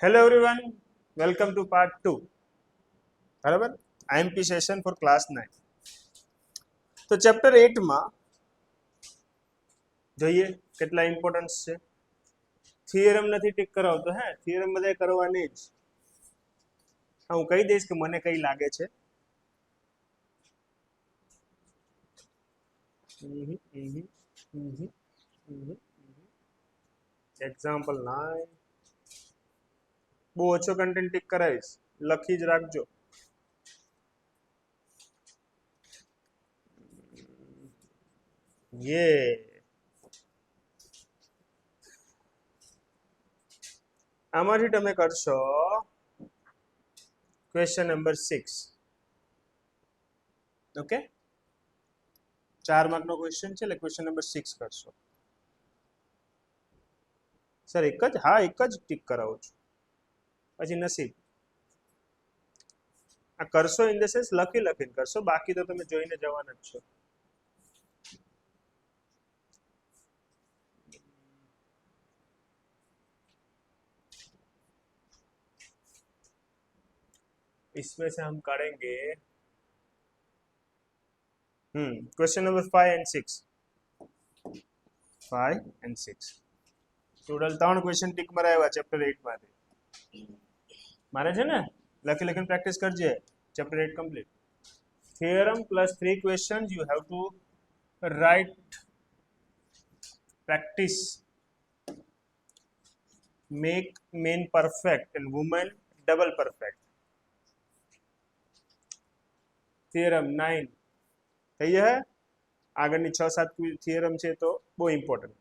Hello everyone, welcome to part 2. બરાબર IMP session four class 9. તો chapter 8 માં જોઈએ કેટલા ઇમ્પોર્ટન્સ છે. થિયરમ નથી ટીક કરાવતો, હે થિયરમ બધાય કરવાની જ. હું કહી દઈશ કે મને કઈ લાગે છે. એક્ઝામ્પલ 9 બહુ ઓછો કન્ટેન્ટ ટીક કરાવીશ, લખી જ રાખજો. આમાંથી તમે કરશો ક્વેશ્ચન નંબર 6. ઓકે, 4 માર્કનો ક્વેશ્ચન છે એટલે ક્વેશ્ચન નંબર 6 કરશો. સર એક જ? હા, એક જ ટીક કરાવું છું, પછી નસીબ. આ કરશો ઇન ધ સેન્સ લખીને કરશો, બાકી તો તમે જોઈને જવાના જ છો. इसमें से हम करेंगे question number 5 and 6. 5 and 6 total 3 question tick મરાવ્યા ચેપ્ટર 8 માંથી. મારે છે ને લખીને પ્રેક્ટિસ કરજે. Chapter 8 complete. Theorem plus 3 questions you have to write. Practice. Make man perfect and woman double perfect. Theorem 9 થઈ જાય. આગળની 6-7 થિયરમ છે તો બહુ ઇમ્પોર્ટન્ટ.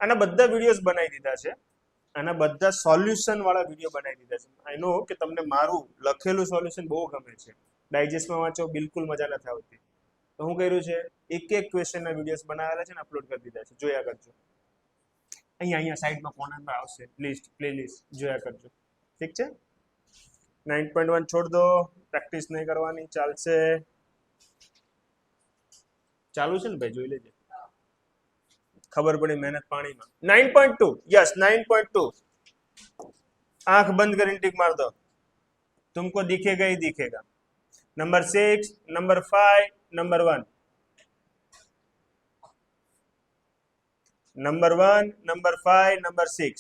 આના બધા વિડીયોઝ બનાવી દીધા છે. આના બધા સોલ્યુશન વાળા વિડીયો બનાવી દીધા છે. આઈ નો કે તમને મારું લખેલું સોલ્યુશન બહુ ગમે છે. ડાયજેસ્ટમાં વાંચો બિલકુલ મજા નથી આવતી. તો હું કર્યું છે, એક ક્વેશ્ચનના વિડીયોઝ બનાવેલા છે ને અપલોડ કરી દીધા છે. જોયા કરજો. અહીંયા સાઈડમાં કોર્નરમાં આવશે લિસ્ટ, પ્લેલિસ્ટ, જોયા કરજો. ઠીક છે. 9.1 છોડ દો, પ્રેક્ટિસ નહીં કરવાની. ચાલશે? ચાલુ છે ને ભાઈ? જોઈ લેજે, ખબર પડી મહેનત પાણીમાં. 9.2 યસ 9.2. आंख बंद कर टिक मार दो, तुमको दिखेगा ही दिखेगा. Number 6, number 5, number 1. Number 1, number 5, number 6.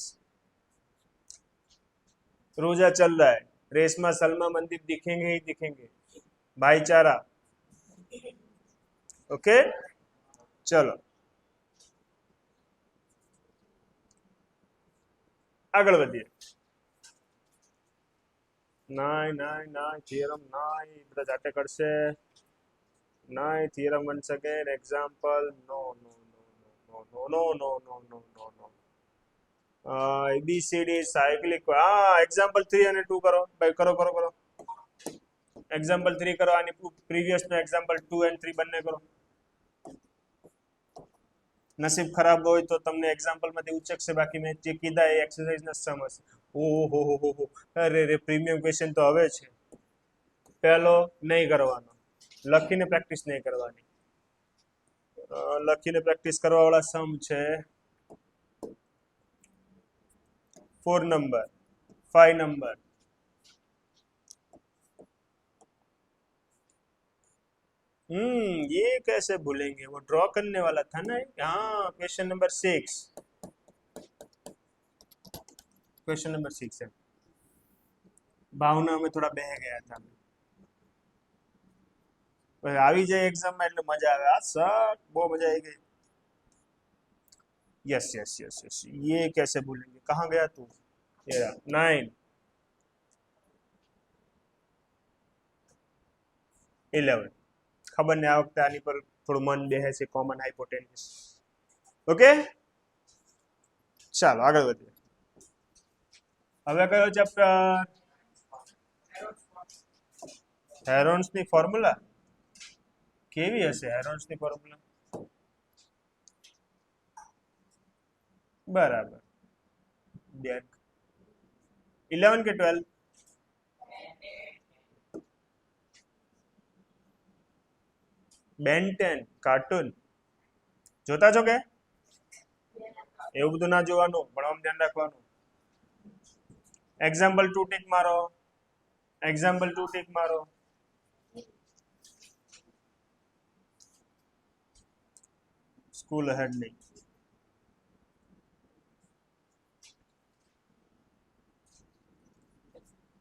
रोजा चल रहा है, रेस में सलमा मंदिर दिखेंगे ही दिखेंगे. भाईचारा. ओके, चलो આગળ વધીએ. ના થિયરમ બધા જાતે કરશે. Theorem once again. એક્ઝામ્પલ નો. ABCD cyclic. એક્ઝામ્પલ 3 અને 2 કરો ભાઈ. કરો. એક્ઝામ્પલ 3 કરો. આની પ્રીવિયસ નો એક્ઝામ્પલ 2 અને 3 બંને કરો. નસીબ ખરાબ હોય તો તમને એક્ઝામ્પલ માંથી ઉચકશે, બાકી મેં જે કીધા એ એક્સરસાઇઝ ના સમજ. ઓહો, અરે પ્રીમિયમ ક્વેશ્ચન તો હવે છે. પહેલો નહીં કરવાનો, લખીને પ્રેક્ટિસ નહીં કરવાની. લખીને પ્રેક્ટિસ કરવા વાળા સમ છે 4 नंबर 5 नंबर. ये कैसे भूलेंगे, वो ड्रॉ करने वाला था ना. हाँ, क्वेश्चन नंबर 6. क्वेश्चन नंबर 6 है. भावना में थोड़ा बह गया था. આવી જાય એક્ઝામ માં એટલે મજા આવે. આ સર બહુ મજા આવી ગઈ. यस ये कैसे भूलेंगे. कहाँ गया तू? ये 9, 11. ખબર ને આ વખતે આની પર થોડું મન બેહે છે. કોમન હાઇપોટેન્સિસ. ઓકે, ચાલો આગળ વધીએ. હવે કયો ચેપ્ટર? હેરોન્સ ની ફોર્મ્યુલા. કેવી હશે હેરોન્સ ની ફોર્મ્યુલા? બરાબર. 11 કે 12? બેન 10 કાર્ટૂન જોતા છો કે? એવું બધું ના જોવાનું, ભણવામાં ધ્યાન રાખવાનું. એક્ઝામ્પલ 2 ટીક મારો, એક્ઝામ્પલ 2 ટીક મારો. સ્કૂલ હેડ નહીં.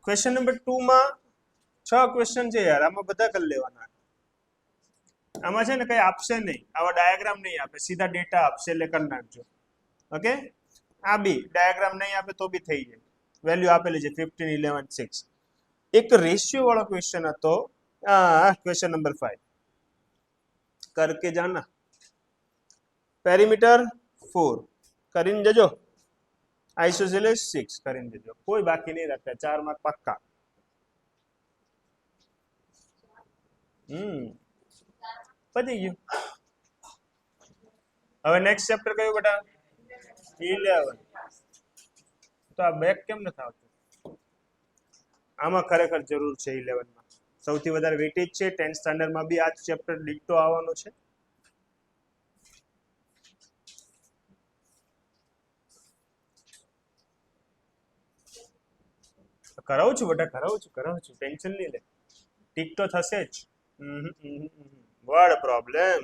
ક્વેશ્ચન નંબર 2 માં 6 ક્વેશ્ચન છે યાર, આમાં બધા કરી લેવાના. આમાં છે ને કઈ આપશે નહીં, આવા ડાયાગ્રામ નહીં આપે, સીધા ડેટા આપશે એટલે કરી નાખજો. ઓકે, આ બી ડાયાગ્રામ નહીં આપે તો બી થઈ જાય. વેલ્યુ આપેલી છે 15 11 6. એક રેશિયો વાળો ક્વેશ્ચન હતો, ક્વેશ્ચન નંબર 5 કરકે જાના. પેરીમીટર 4 કરીને જજો, આઇસોસેલેસ 6 કરીને જજો, કોઈ બાકી નહીં રાખતા, 4 માર્ક પક્કા. પતી ગયું. હવે નેક્સ્ટ ચેપ્ટર કયું બેટા? 11. તો આ બેક કેમ નથી આવતું? આમાં ખરેખર જરૂર છે 11 માં. સૌથી વધારે વેટેજ છે 10th સ્ટાન્ડર્ડ માં બી આ ચેપ્ટર ડિક્ટો આવવાનો છે. કરાવું છું બેટા, કરાવું છું, ટેન્શન નહીં લે, ટીક તો થશે જ. વર્ડ પ્રોબ્લેમ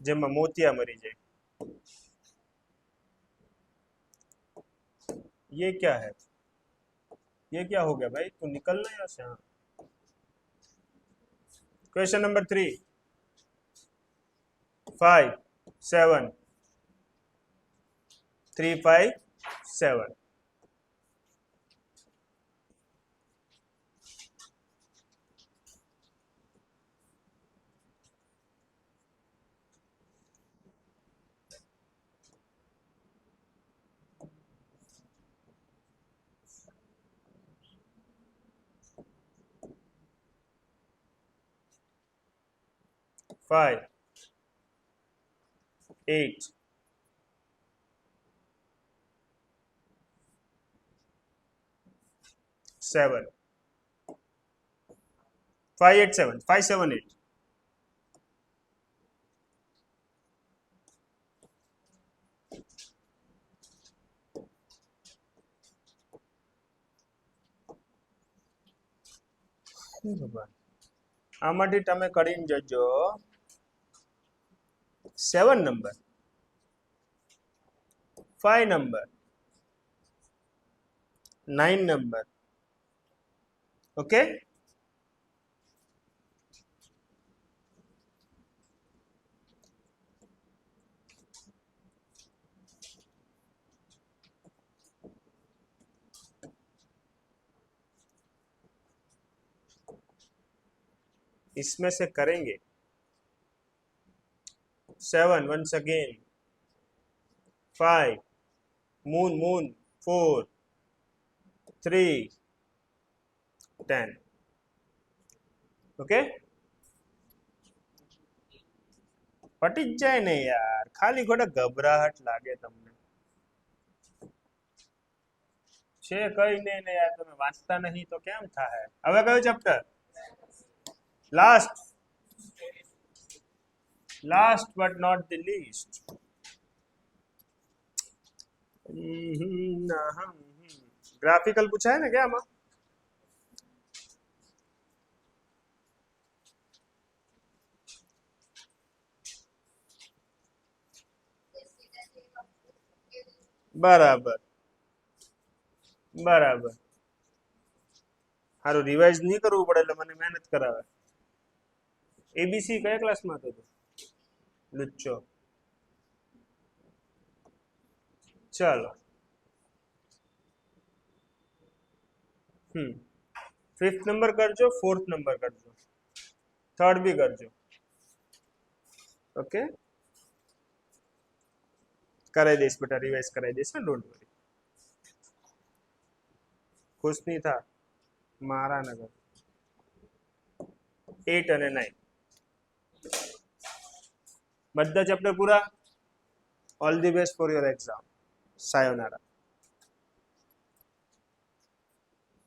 જેમાં મોતિયા મરી જાય. ये क्या है, ये क्या हो गया भाई, तू निकलना यहाँ से. हाँ, क्वेश्चन नंबर 3 5 7 3 5 7. Five, 8, 7, 5 8 7 5 7 8. આમાંથી તમે કરીને જજો 7 નંબર, 5 નંબર, 9 નંબર. ઓકે, इसमें से करेंगे 7 once again, 5 moon 4 3 10. ઓકે, પટી જ જાય ને યાર, ખાલી ખોટા ગભરાહટ લાગે તમને છે, કઈ નહીં ને યાર, તમે વાંચતા નહીં તો કેમ થાય. હવે કયું chapter? last but not the least. Graphical पूछा है ना क्या आमा? બરાબર બરાબર, સારું રિવાઇઝ નહીં કરવું પડે એટલે મને મહેનત કરાવે. એબીસી કયા ક્લાસમાં હતો તું? લુચ્ચો. ચાલો, 5th નંબર કરજો, 4th નંબર કરજો, 3rd બી કરજો. ઓકે, કરાવી દઈશ બેટા, રિવાઇઝ કરાવી દઈશ, ડોન્ટ વરી. ખુશ નહીં થા, મારા નગર. 8 અને 9 બધા ચેપ્ટર પૂરા. All the best for your exam. સાયોનારા.